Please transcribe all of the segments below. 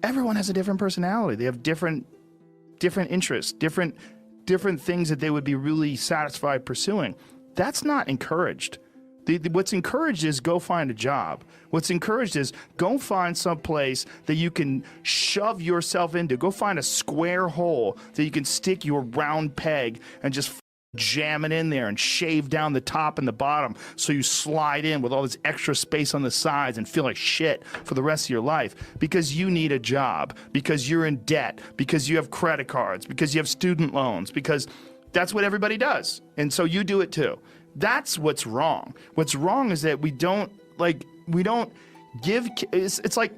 Everyone has a different personality. They have different interests, different things that they would be really satisfied pursuing. That's not encouraged. What's encouraged is go find a job. What's encouraged is go find some place that you can shove yourself into. Go find a square hole that you can stick your round peg and just jam it in there and shave down the top and the bottom so you slide in with all this extra space on the sides and feel like shit for the rest of your life because you need a job, because you're in debt, because you have credit cards, because you have student loans, because that's what everybody does. And so you do it too. That's what's wrong. What's wrong is that we don't give, it's like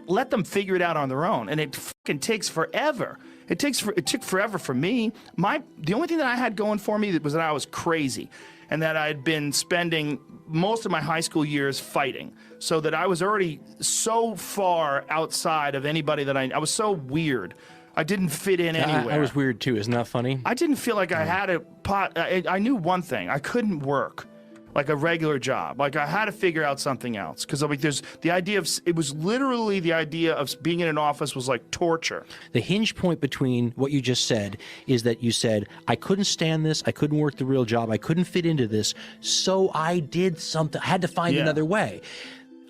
let them figure it out on their own, and it fucking takes forever. It took forever for me. The only thing that I had going for me was that I was crazy and that I had been spending most of my high school years fighting, so that I was already so far outside of anybody that I was so weird. I didn't fit in anywhere. I was weird too. Isn't that funny? I didn't feel like I had a pot. I knew one thing. I couldn't work like a regular job. Like I had to figure out something else, because like there's the idea of, it was literally the idea of being in an office was like torture. The hinge point between what you just said is that you said, I couldn't stand this, I couldn't work the real job, I couldn't fit into this, so I did something, I had to find another way.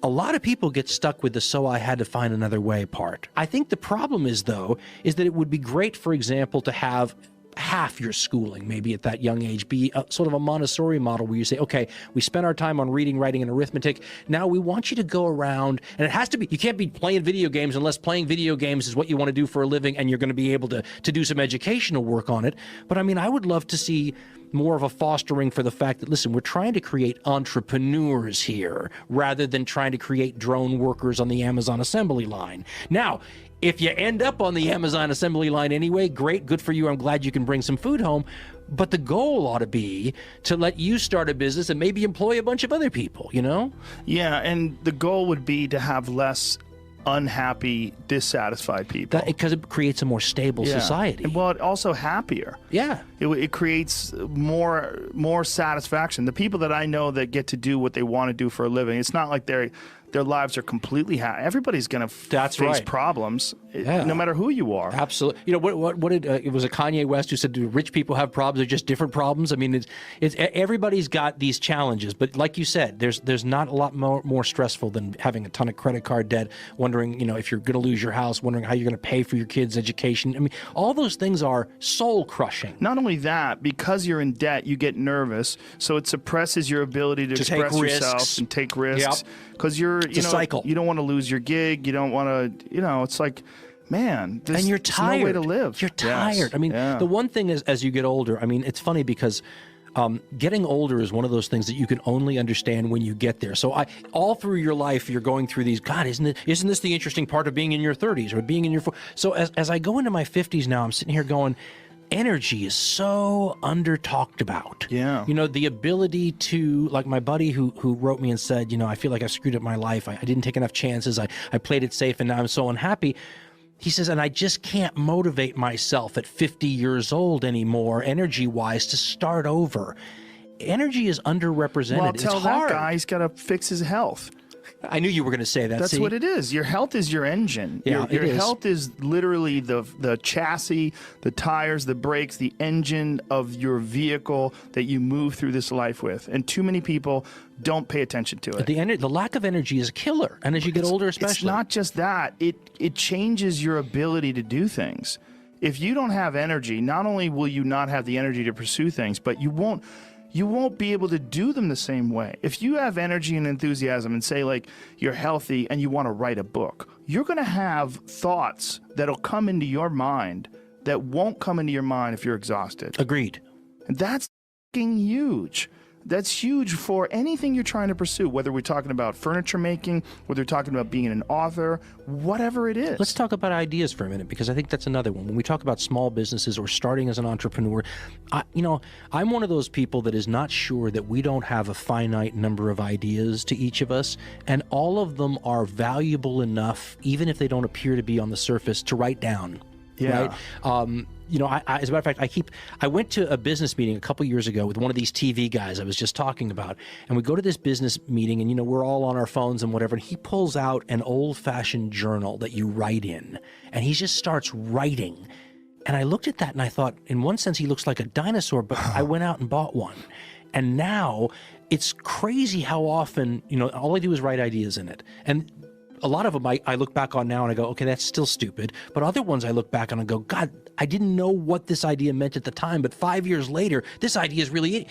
A lot of people get stuck with the "so I had to find another way" part. I think the problem is, though, is that it would be great, for example, to have half your schooling, maybe at that young age, be sort of a Montessori model where you say, okay, we spent our time on reading, writing, and arithmetic. Now we want you to go around, and it has to be, you can't be playing video games unless playing video games is what you want to do for a living and you're going to be able to do some educational work on it. But I mean, I would love to see more of a fostering for the fact that, listen, we're trying to create entrepreneurs here rather than trying to create drone workers on the Amazon assembly line. Now, if you end up on the Amazon assembly line anyway, great, good for you. I'm glad you can bring some food home. But the goal ought to be to let you start a business and maybe employ a bunch of other people, you know? Yeah, and the goal would be to have less unhappy, dissatisfied people. Because it creates a more stable society. And, well, also happier. Yeah. It creates more satisfaction. The people that I know that get to do what they want to do for a living, it's not like their lives are completely happy. Everybody's going to face problems, no matter who you are. Absolutely. You know, what did it was a Kanye West who said, do rich people have problems? They're just different problems. I mean, it's everybody's got these challenges, but like you said, there's not a lot more stressful than having a ton of credit card debt, wondering, you know, if you're going to lose your house, wondering how you're going to pay for your kids' education. I mean, all those things are soul crushing. Not only that, because you're in debt, you get nervous, so it suppresses your ability to express yourself and take risks. Because it's a cycle. You don't want to lose your gig. You don't want to, it's like, man, and you're tired. There's no way to live. You're tired. Yes. I mean, the one thing is, as you get older, I mean, it's funny because getting older is one of those things that you can only understand when you get there. So all through your life, you're going through these, God, isn't this the interesting part of being in your 30s or being in your 40s? So as I go into my 50s now, I'm sitting here going, energy is so under-talked about. Yeah. You know, the ability to, like my buddy who wrote me and said, you know, I feel like I screwed up my life. I didn't take enough chances. I played it safe and now I'm so unhappy. He says, and I just can't motivate myself at 50 years old anymore, energy-wise, to start over. Energy is underrepresented. Well, tell it's hard. That guy he's got to fix his health. I knew you were going to say that. That's what it is. Your health is your engine. Yeah, your health is literally the chassis, the tires, the brakes, the engine of your vehicle that you move through this life with. And too many people don't pay attention to it. The lack of energy is a killer. And as you get older especially. It's not just that. It changes your ability to do things. If you don't have energy, not only will you not have the energy to pursue things, but you won't be able to do them the same way. If you have energy and enthusiasm and say like you're healthy and you want to write a book, you're going to have thoughts that'll come into your mind that won't come into your mind if you're exhausted. Agreed. And that's fucking huge. That's huge for anything you're trying to pursue, whether we're talking about furniture making, whether we're talking about being an author, whatever it is. Let's talk about ideas for a minute, because I think that's another one. When we talk about small businesses or starting as an entrepreneur, I'm one of those people that is not sure that we don't have a finite number of ideas to each of us, and all of them are valuable enough, even if they don't appear to be on the surface, to write down. Yeah. Right? as a matter of fact, I went to a business meeting a couple years ago with one of these TV guys I was just talking about, and we go to this business meeting, and we're all on our phones and whatever, and he pulls out an old-fashioned journal that you write in, and he just starts writing. And I looked at that and I thought, in one sense, he looks like a dinosaur, but I went out and bought one. And now it's crazy how often, all I do is write ideas in it. And a lot of them I look back on now and I go, okay, that's still stupid. But other ones I look back on and go, God, I didn't know what this idea meant at the time, but 5 years later, this idea is really,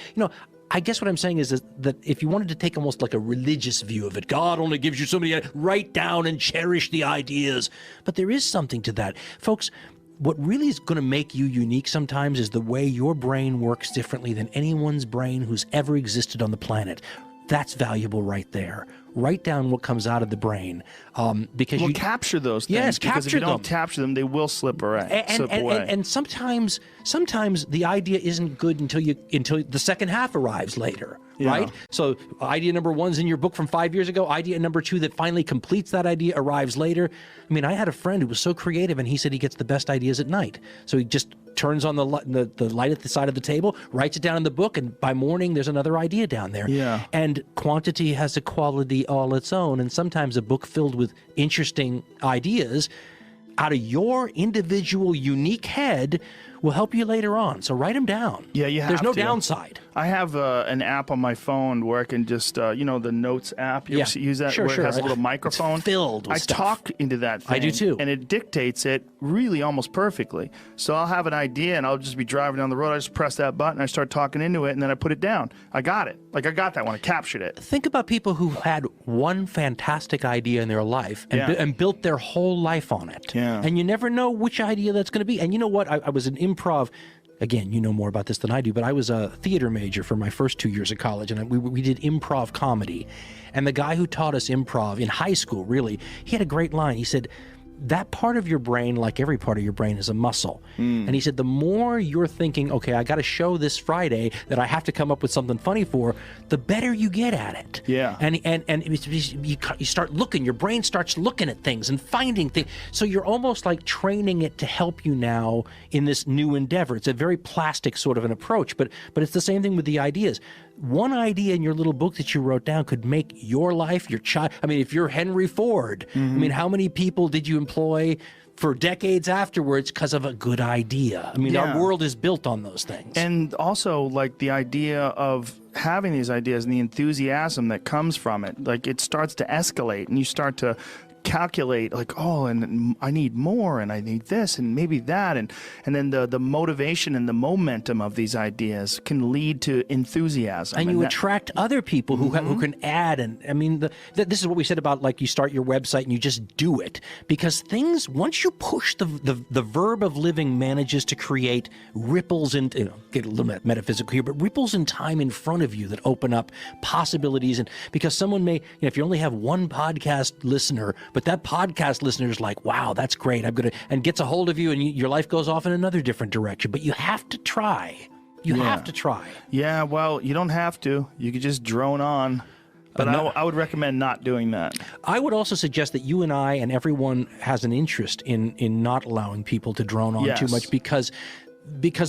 I guess what I'm saying is that if you wanted to take almost like a religious view of it, God only gives you so many, write down and cherish the ideas. But there is something to that. Folks, what really is going to make you unique sometimes is the way your brain works differently than anyone's brain who's ever existed on the planet. That's valuable right there. Write down what comes out of the brain, because you capture those things. Yes, because capture if you don't capture them, they will slip away. And sometimes the idea isn't good until the second half arrives later, right? So idea number 1's in your book from 5 years ago. Idea number 2 that finally completes that idea arrives later. I mean, I had a friend who was so creative, and he said he gets the best ideas at night. So he just turns on the light at the side of the table, writes it down in the book, and by morning there's another idea down there. Yeah. And quantity has a quality all its own, and sometimes a book filled with interesting ideas out of your individual unique head will help you later on. So write them down. Yeah, you have There's no to. downside. I have an app on my phone where I can just, the Notes app. You ever use that? Sure, where it has a little microphone. It's filled with stuff. I talk into that thing. I do too. And it dictates it really almost perfectly. So I'll have an idea and I'll just be driving down the road. I just press that button. I start talking into it and then I put it down. I got it. I got that one. I captured it. Think about people who had one fantastic idea in their life and built their whole life on it. Yeah. And you never know which idea that's going to be. And you know what? I was an improv. Again, you know more about this than I do, but I was a theater major for my first 2 years of college, and we did improv comedy. And the guy who taught us improv in high school, really, he had a great line. He said, that part of your brain, like every part of your brain, is a muscle. And he said, the more you're thinking, okay, I got a show this Friday that I have to come up with something funny for, the better you get at it. Yeah. And you start looking, your brain starts looking at things and finding things. So you're almost like training it to help you now in this new endeavor. It's a very plastic sort of an approach, but it's the same thing with the ideas. One idea in your little book that you wrote down could make your life, your child. I mean, if you're Henry Ford, I mean, how many people did you employ for decades afterwards because of a good idea? I mean, our world is built on those things. And also, like, the idea of having these ideas and the enthusiasm that comes from it, like, it starts to escalate and you start to calculate, like, oh, and I need more, and I need this, and maybe that, and then the motivation and the momentum of these ideas can lead to enthusiasm. And you attract other people who can add. And I mean, this is what we said about, like, you start your website and you just do it, because things, once you push the verb of living manages to create ripples in, get a little bit metaphysical here, but ripples in time in front of you that open up possibilities. And because someone may, if you only have one podcast listener, but that podcast listener is like, wow, that's great, and gets a hold of you, and your life goes off in another different direction. But you have to try. You have to try. Yeah, well, you don't have to. You could just drone on. But I would recommend not doing that. I would also suggest that you and I and everyone has an interest in not allowing people to drone on too much, because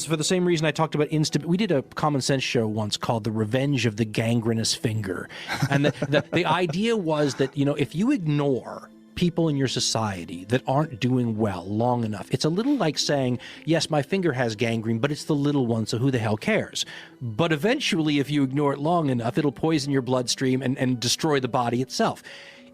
for the same reason I talked about we did a Common Sense show once called The Revenge of the Gangrenous Finger. And the idea was that, if you ignore people in your society that aren't doing well long enough, it's a little like saying, yes, my finger has gangrene, but it's the little one, so who the hell cares? But eventually, if you ignore it long enough, it'll poison your bloodstream and destroy the body itself.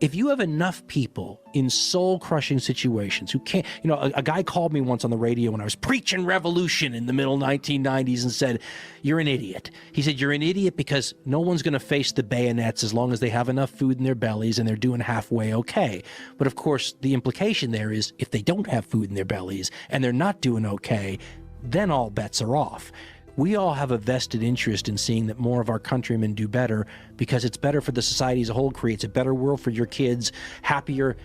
If you have enough people in soul-crushing situations who can't, a guy called me once on the radio when I was preaching revolution in the middle 1990s and said, you're an idiot. He said, you're an idiot because no one's going to face the bayonets as long as they have enough food in their bellies and they're doing halfway okay. But of course, the implication there is if they don't have food in their bellies and they're not doing okay, then all bets are off. We all have a vested interest in seeing that more of our countrymen do better, because it's better for the society as a whole, creates a better world for your kids, happier.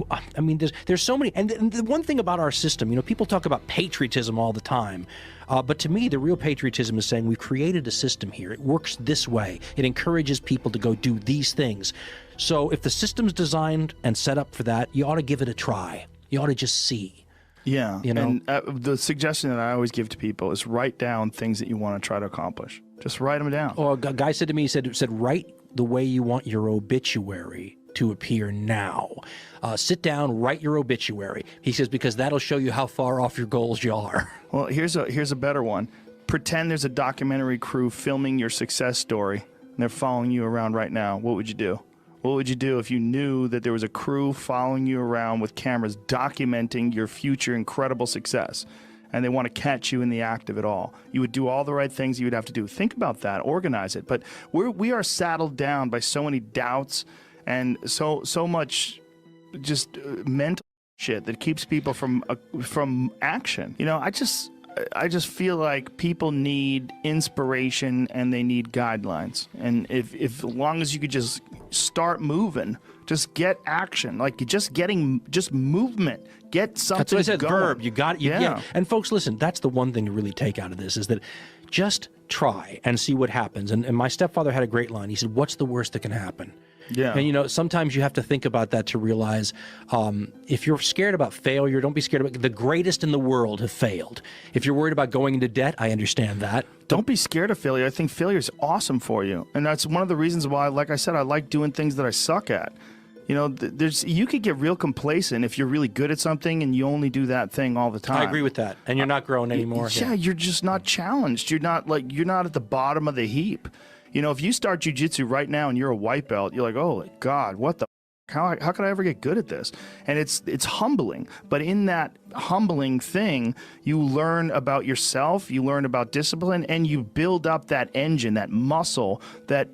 I mean, there's so many. And the one thing about our system, people talk about patriotism all the time. But to me, the real patriotism is saying we've created a system here. It works this way. It encourages people to go do these things. So if the system's designed and set up for that, you ought to give it a try. You ought to just see. Yeah. You know? And the suggestion that I always give to people is write down things that you want to try to accomplish. Just write them down. Or a guy said to me, he said, write the way you want your obituary to appear now. Sit down, write your obituary. He says, because that'll show you how far off your goals you are. Well, here's a better one. Pretend there's a documentary crew filming your success story, and they're following you around right now. What would you do? What would you do if you knew that there was a crew following you around with cameras documenting your future incredible success, and they want to catch you in the act of it all? You would do all the right things you would have to do. Think about that. Organize it. But we are saddled down by so many doubts and so much just mental shit that keeps people from action. You know, I just feel like people need inspiration and they need guidelines. And if as long as you could just start moving, just get action, like just movement, get something. That's what I said. Going. Verb. You got it. Yeah. And folks, listen. That's the one thing to really take out of this is that just try and see what happens. And my stepfather had a great line. He said, "What's the worst that can happen?" Yeah. And, you know, sometimes you have to think about that to realize if you're scared about failure, don't be scared about the greatest in the world have failed. If you're worried about going into debt, I understand that. Don't be scared of failure. I think failure is awesome for you. And that's one of the reasons why, like I said, I like doing things that I suck at. You know, you could get real complacent if you're really good at something and you only do that thing all the time. I agree with that. And you're not growing anymore. Yeah, you're just not challenged. You're not at the bottom of the heap. You know, if you start jiu-jitsu right now and you're a white belt, you're like, oh, God, what the how could I ever get good at this? And it's humbling. But in that humbling thing, you learn about yourself, you learn about discipline, and you build up that engine, that muscle that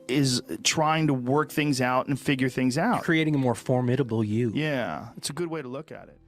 is trying to work things out and figure things out. Creating a more formidable you. Yeah, it's a good way to look at it.